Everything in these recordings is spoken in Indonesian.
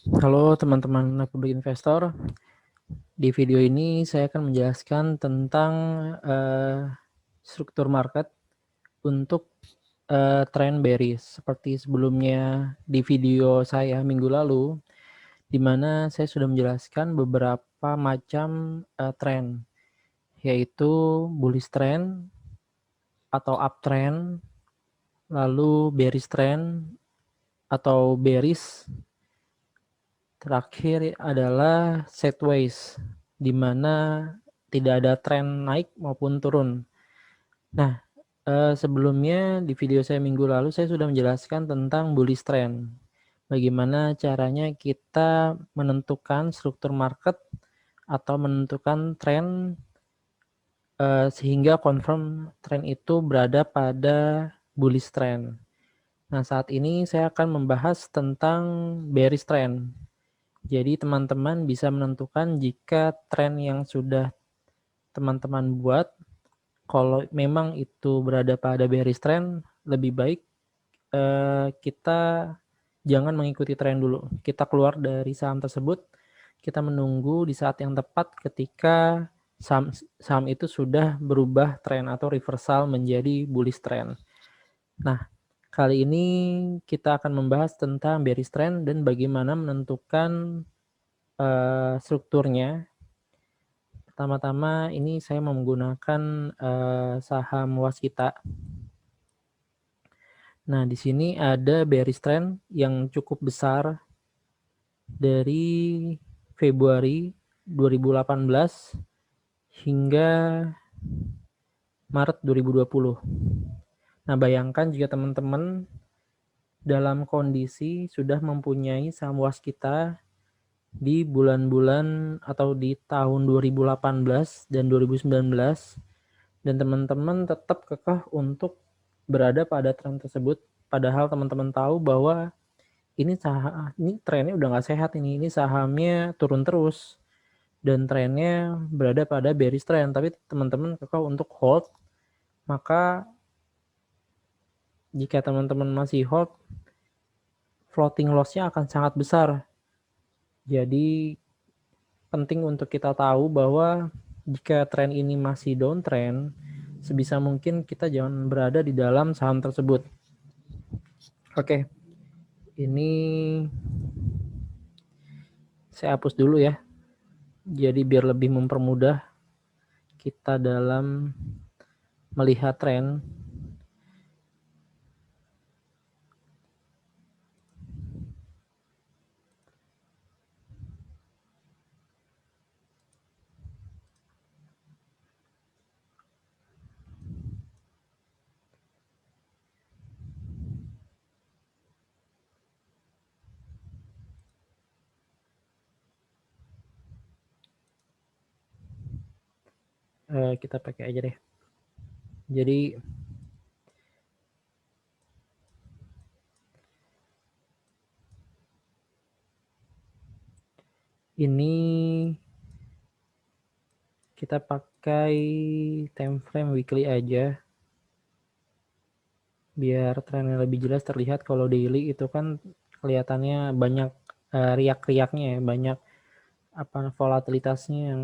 Halo teman-teman Public Investor. Di video ini saya akan menjelaskan tentang struktur market untuk trend bearish. Seperti sebelumnya di video saya minggu lalu, di mana saya sudah menjelaskan beberapa macam trend, yaitu bullish trend atau uptrend, lalu bearish trend atau bearish. Terakhir adalah sideways, di mana tidak ada tren naik maupun turun. Nah, sebelumnya di video saya minggu lalu saya sudah menjelaskan tentang bullish trend. Bagaimana caranya kita menentukan struktur market atau menentukan tren sehingga confirm tren itu berada pada bullish trend. Nah, saat ini saya akan membahas tentang bearish trend. Jadi teman-teman bisa menentukan jika tren yang sudah teman-teman buat, kalau memang itu berada pada bearish trend, lebih baik kita jangan mengikuti tren dulu. Kita keluar dari saham tersebut, kita menunggu di saat yang tepat ketika saham itu sudah berubah tren atau reversal menjadi bullish trend. Nah, kali ini kita akan membahas tentang bearish trend dan bagaimana menentukan strukturnya. Pertama-tama ini saya menggunakan saham Waskita. Nah, di sini ada bearish trend yang cukup besar dari Februari 2018 hingga Maret 2020. Nah, bayangkan jika teman-teman dalam kondisi sudah mempunyai saham Waskita di bulan-bulan atau di tahun 2018 dan 2019, dan teman-teman tetap kekeh untuk berada pada tren tersebut, padahal teman-teman tahu bahwa ini trennya udah nggak sehat, ini sahamnya turun terus dan trennya berada pada bearish trend, tapi teman-teman kekeh untuk hold, maka jika teman-teman masih hold, floating loss-nya akan sangat besar. Jadi penting untuk kita tahu bahwa jika tren ini masih downtrend, sebisa mungkin kita jangan berada di dalam saham tersebut. Oke, ini saya hapus dulu ya. Jadi biar lebih mempermudah kita dalam melihat tren. Kita pakai aja deh. Jadi ini kita pakai time frame weekly aja biar trennya lebih jelas terlihat. Kalau daily itu kan kelihatannya banyak riak-riaknya ya, banyak volatilitasnya yang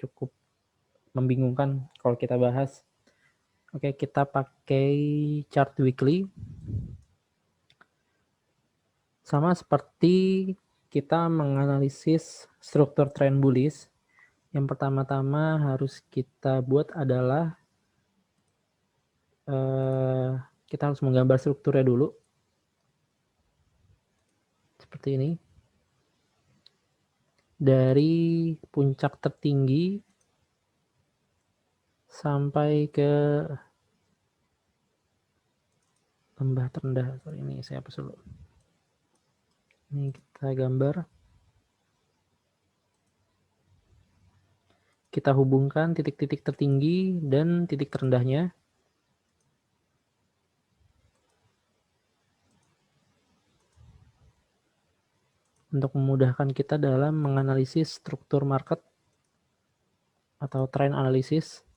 cukup membingungkan kalau kita bahas. Oke, kita pakai chart weekly. Sama seperti kita menganalisis struktur trend bullish, yang pertama-tama harus kita buat adalah kita harus menggambar strukturnya dulu. Seperti ini. Dari puncak tertinggi sampai ke lembah terendah. Sorry, ini saya hapus dulu. Ini kita gambar. Kita hubungkan titik-titik tertinggi dan titik terendahnya. Untuk memudahkan kita dalam menganalisis struktur market atau trend analysis.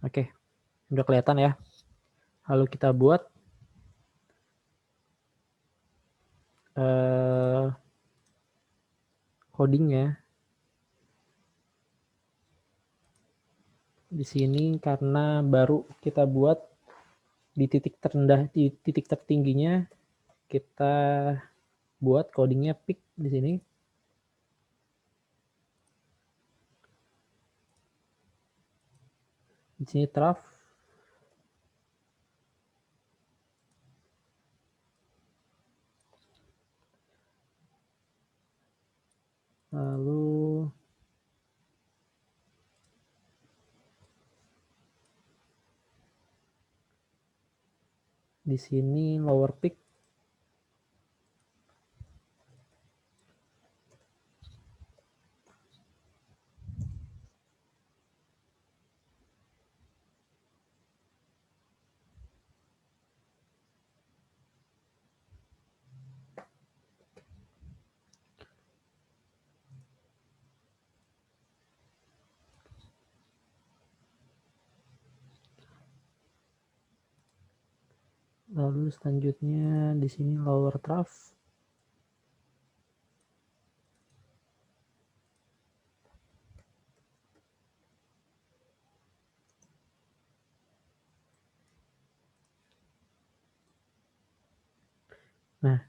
Oke, udah kelihatan ya. Lalu kita buat codingnya di sini karena baru kita buat di titik terendah, di titik tertingginya kita buat codingnya peak di sini. Di sini trough. Lalu di sini lower peak. Lalu selanjutnya di sini lower trough. Nah,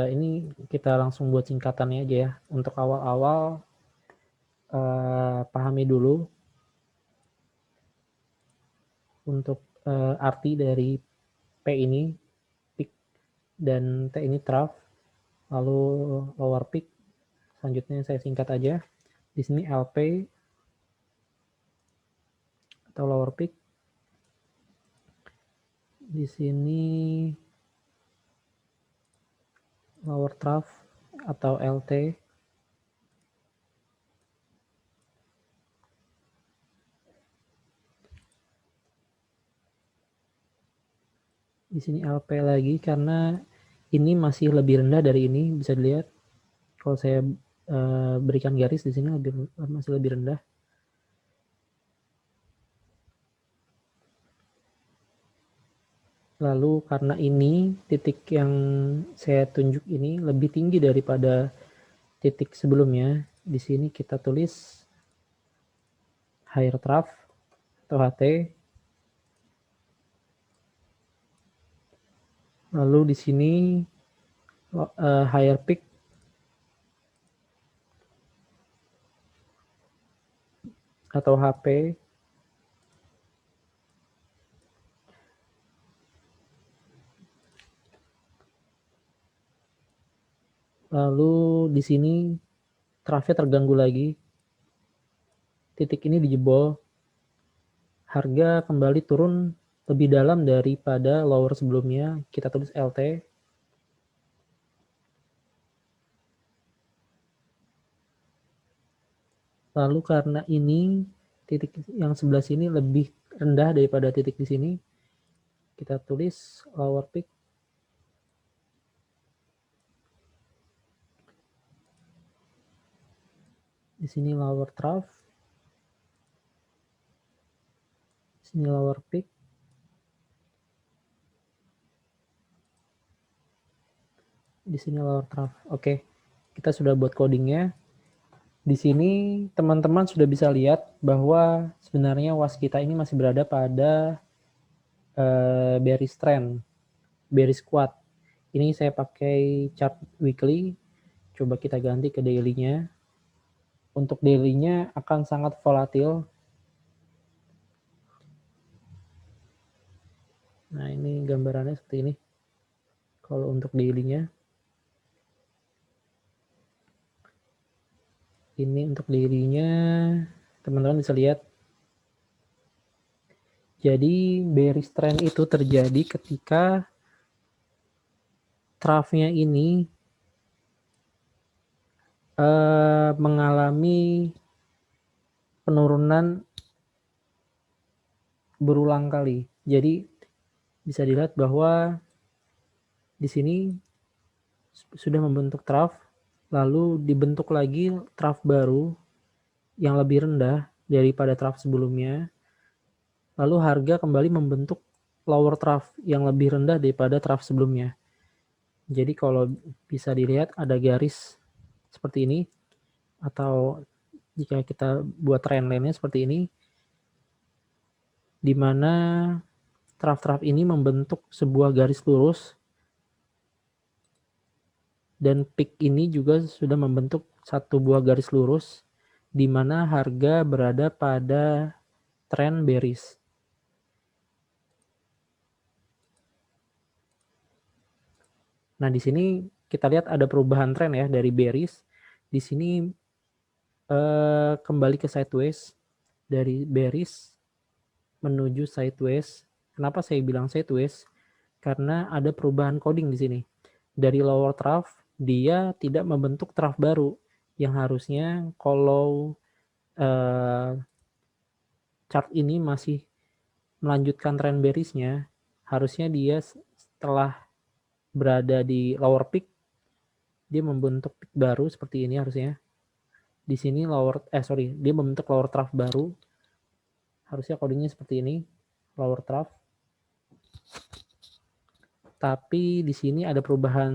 ini kita langsung buat singkatannya aja ya. Untuk awal-awal pahami dulu untuk arti dari P ini peak dan T ini trough. Lalu lower peak. Selanjutnya saya singkat aja. Di sini LP atau lower peak. Di sini lower trough atau LT. Di sini LP lagi karena ini masih lebih rendah dari ini, bisa dilihat. Kalau saya berikan garis di sini masih lebih rendah. Lalu karena ini titik yang saya tunjuk ini lebih tinggi daripada titik sebelumnya, di sini kita tulis higher trough atau HT. Lalu di sini higher peak atau HP. Lalu di sini trough-nya terganggu lagi. Titik ini dijebol. Harga kembali turun lebih dalam daripada lower sebelumnya. Kita tulis LT. Lalu karena ini titik yang sebelah sini lebih rendah daripada titik di sini, kita tulis lower peak. Di sini lower trough. Di sini lower peak. Di sini lower trough. Oke, kita sudah buat codingnya. Di sini teman-teman sudah bisa lihat bahwa sebenarnya was kita ini masih berada pada bearish trend, bearish squat. Ini saya pakai chart weekly. Coba kita ganti ke daily-nya. Untuk daily-nya akan sangat volatil. Nah, ini gambarannya seperti ini. Kalau untuk daily-nya. Ini untuk daily-nya teman-teman bisa lihat. Jadi bearish trend itu terjadi ketika trough-nya ini mengalami penurunan berulang kali. Jadi bisa dilihat bahwa di sini sudah membentuk trough, lalu dibentuk lagi trough baru yang lebih rendah. daripada trough sebelumnya, lalu harga kembali membentuk lower trough yang lebih rendah daripada trough sebelumnya. Jadi kalau bisa dilihat ada garis seperti ini, atau jika kita buat trendline-nya seperti ini, di mana trough-trough ini membentuk sebuah garis lurus, dan peak ini juga sudah membentuk satu buah garis lurus, di mana harga berada pada trend bearish. Nah, di sini kita lihat ada perubahan tren ya dari bearish. Di sini kembali ke sideways, dari bearish menuju sideways. Kenapa saya bilang sideways? Karena ada perubahan coding di sini. Dari lower trough dia tidak membentuk trough baru, yang harusnya kalau chart ini masih melanjutkan tren bearishnya, harusnya dia setelah berada di lower peak, dia membentuk peak baru seperti ini harusnya. Di sini dia membentuk lower trough baru. Harusnya codingnya seperti ini, lower trough. Tapi di sini ada perubahan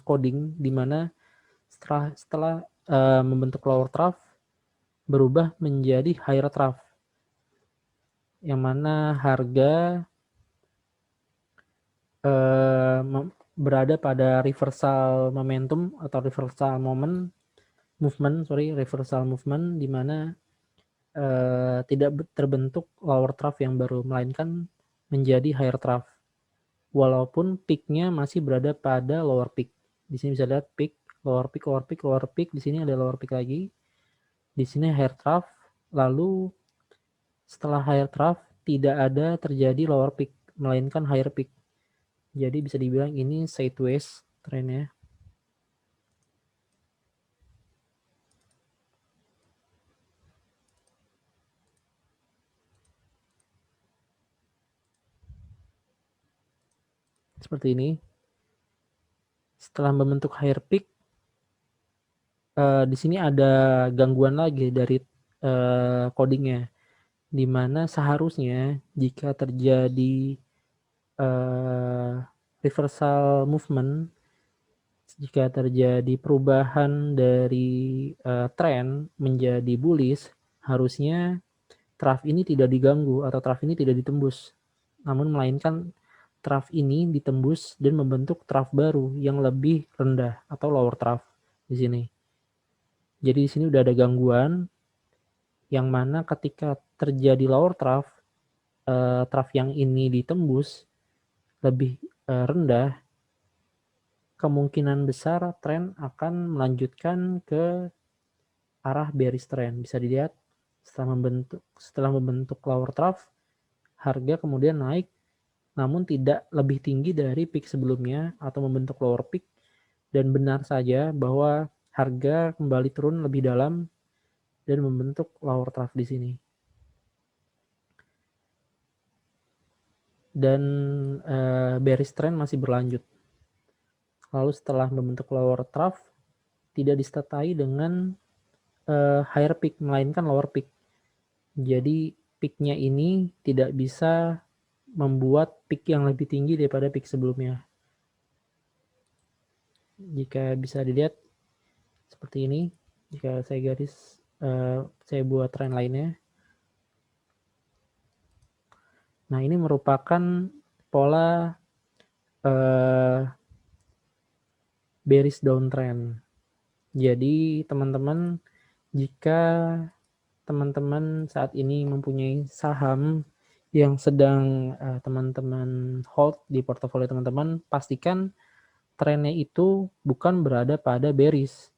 coding di mana setelah membentuk lower trough berubah menjadi higher trough, yang mana harga berada pada reversal momentum atau reversal movement, di mana tidak terbentuk lower trough yang baru, melainkan menjadi higher trough. Walaupun peaknya masih berada pada lower peak. Di sini bisa lihat peak, lower peak, lower peak, lower peak. Di sini ada lower peak lagi. Di sini higher trough. Lalu setelah higher trough tidak ada terjadi lower peak, melainkan higher peak. Jadi bisa dibilang ini sideways trennya. Seperti ini. Setelah membentuk higher peak, di sini ada gangguan lagi dari codingnya, di mana seharusnya jika terjadi reversal movement, jika terjadi perubahan dari tren menjadi bullish, harusnya trough ini tidak diganggu atau trough ini tidak ditembus, namun melainkan trough ini ditembus dan membentuk trough baru yang lebih rendah atau lower trough di sini. Jadi di sini udah ada gangguan, yang mana ketika terjadi lower trough, trough yang ini ditembus lebih rendah, kemungkinan besar tren akan melanjutkan ke arah bearish trend. Bisa dilihat setelah membentuk lower trough, harga kemudian naik, namun tidak lebih tinggi dari peak sebelumnya atau membentuk lower peak, dan benar saja bahwa harga kembali turun lebih dalam dan membentuk lower trough di sini. Dan bearish trend masih berlanjut. Lalu setelah membentuk lower trough, tidak disertai dengan higher peak, melainkan lower peak. Jadi peaknya ini tidak bisa membuat peak yang lebih tinggi daripada peak sebelumnya. Jika bisa dilihat seperti ini, jika saya saya buat trend lainnya. Nah, ini merupakan pola bearish downtrend. Jadi teman-teman, jika teman-teman saat ini mempunyai saham yang sedang teman-teman hold di portofolio teman-teman, pastikan trennya itu bukan berada pada bearish,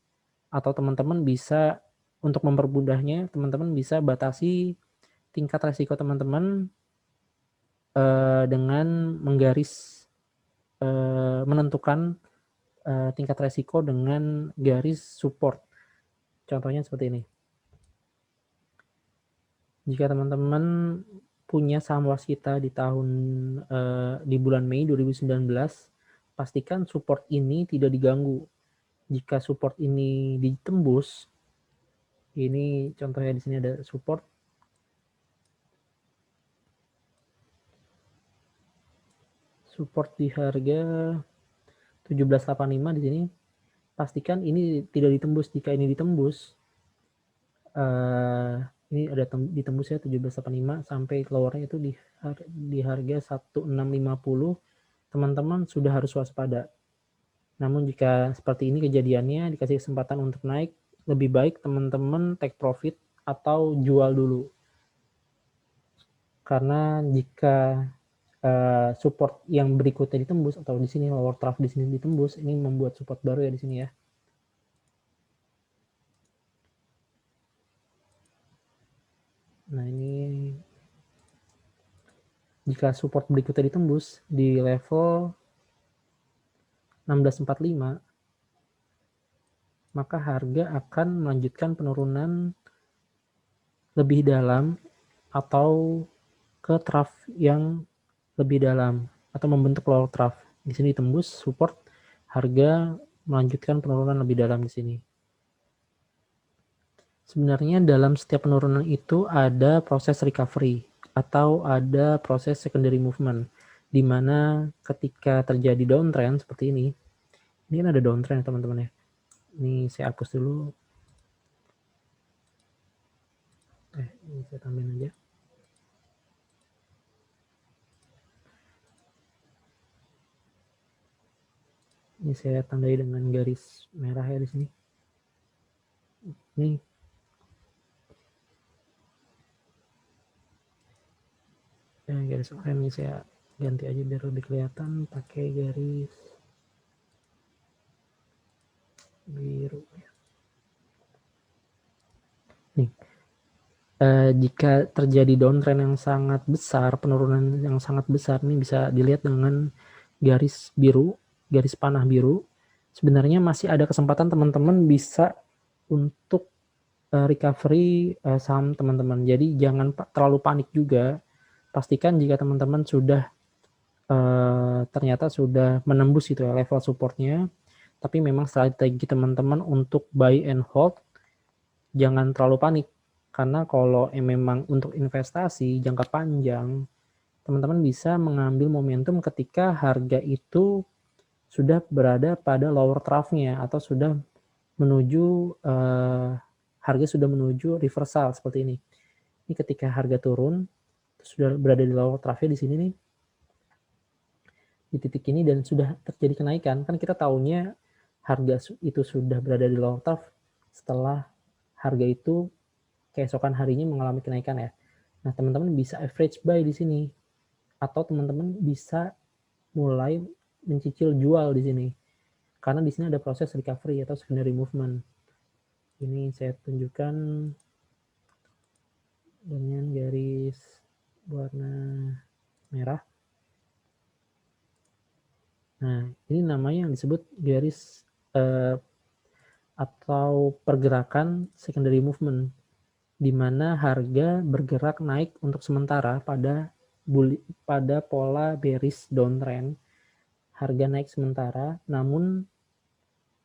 atau teman-teman bisa, untuk mempermudahnya, teman-teman bisa batasi tingkat resiko teman-teman dengan menentukan tingkat resiko dengan garis support. Contohnya seperti ini. Jika teman-teman punya saham waskita di bulan Mei 2019, pastikan support ini tidak diganggu. Jika support ini ditembus, ini contohnya di sini ada support. support di harga 1785 di sini. Pastikan ini tidak ditembus. Jika ini ditembus, ini ada ditembus ya 1785 sampai lowernya itu di harga 1650, teman-teman sudah harus waspada. Namun jika seperti ini kejadiannya, dikasih kesempatan untuk naik, lebih baik teman-teman take profit atau jual dulu. Karena jika support yang berikutnya ditembus atau di sini lower trough di sini ditembus, ini membuat support baru ya di sini ya. Nah, ini jika support berikutnya ditembus di level 1645, maka harga akan melanjutkan penurunan lebih dalam atau ke trough yang lebih dalam atau membentuk lower trough. Di sini tembus support, harga melanjutkan penurunan lebih dalam di sini. Sebenarnya dalam setiap penurunan itu ada proses recovery atau ada proses secondary movement, di mana ketika terjadi downtrend seperti ini kan ada downtrend teman-teman ya. Ini saya hapus dulu. Ini saya tambahin aja. Ini saya tandai dengan garis merah ya di sini. Ini garis oranye ini saya ganti aja biar lebih kelihatan pakai garis biru ya. Nih, jika terjadi downtrend yang sangat besar, penurunan yang sangat besar, ini bisa dilihat dengan garis biru, garis panah biru. Sebenarnya masih ada kesempatan teman-teman bisa untuk recovery saham teman-teman. Jadi jangan terlalu panik juga. Pastikan jika teman-teman sudah ternyata sudah menembus itu ya level supportnya, tapi memang strategi teman-teman untuk buy and hold jangan terlalu panik, karena kalau memang untuk investasi jangka panjang, teman-teman bisa mengambil momentum ketika harga itu sudah berada pada lower trough-nya atau sudah menuju harga sudah menuju reversal seperti ini. Ini ketika harga turun sudah berada di lower trough-nya di sini nih, di titik ini, dan sudah terjadi kenaikan. Kan kita tahunya harga itu sudah berada di lower trough setelah harga itu keesokan harinya mengalami kenaikan ya. Nah, teman-teman bisa average buy di sini atau teman-teman bisa mulai mencicil jual di sini. Karena di sini ada proses recovery atau secondary movement. Ini saya tunjukkan dengan garis warna merah. Nah, ini namanya yang disebut garis atau pergerakan secondary movement, di mana harga bergerak naik untuk sementara pada pola bearish downtrend. Harga naik sementara, namun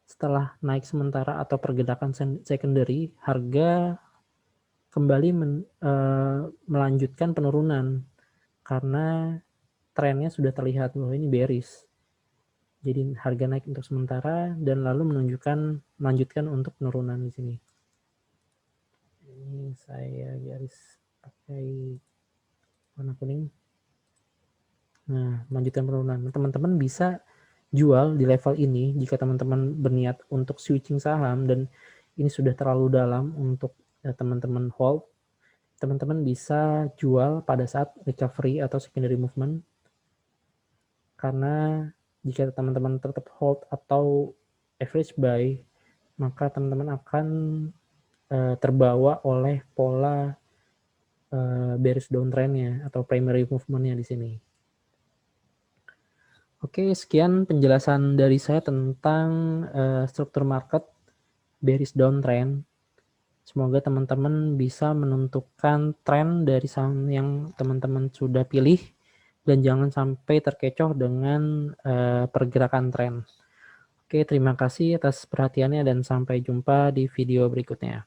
setelah naik sementara atau pergerakan secondary, harga kembali melanjutkan penurunan karena trennya sudah terlihat bahwa ini bearish. Jadi harga naik untuk sementara dan lalu melanjutkan untuk penurunan di sini. Ini saya garis pakai warna kuning. Nah, melanjutkan penurunan. Teman-teman bisa jual di level ini jika teman-teman berniat untuk switching saham dan ini sudah terlalu dalam untuk teman-teman hold. Teman-teman bisa jual pada saat recovery atau secondary movement, karena jika teman-teman tetap hold atau average buy, maka teman-teman akan terbawa oleh pola bearish downtrend-nya atau primary movement-nya di sini. Oke, sekian penjelasan dari saya tentang struktur market bearish downtrend. Semoga teman-teman bisa menentukan tren dari saham yang teman-teman sudah pilih dan jangan sampai terkecoh dengan pergerakan tren. Oke, terima kasih atas perhatiannya dan sampai jumpa di video berikutnya.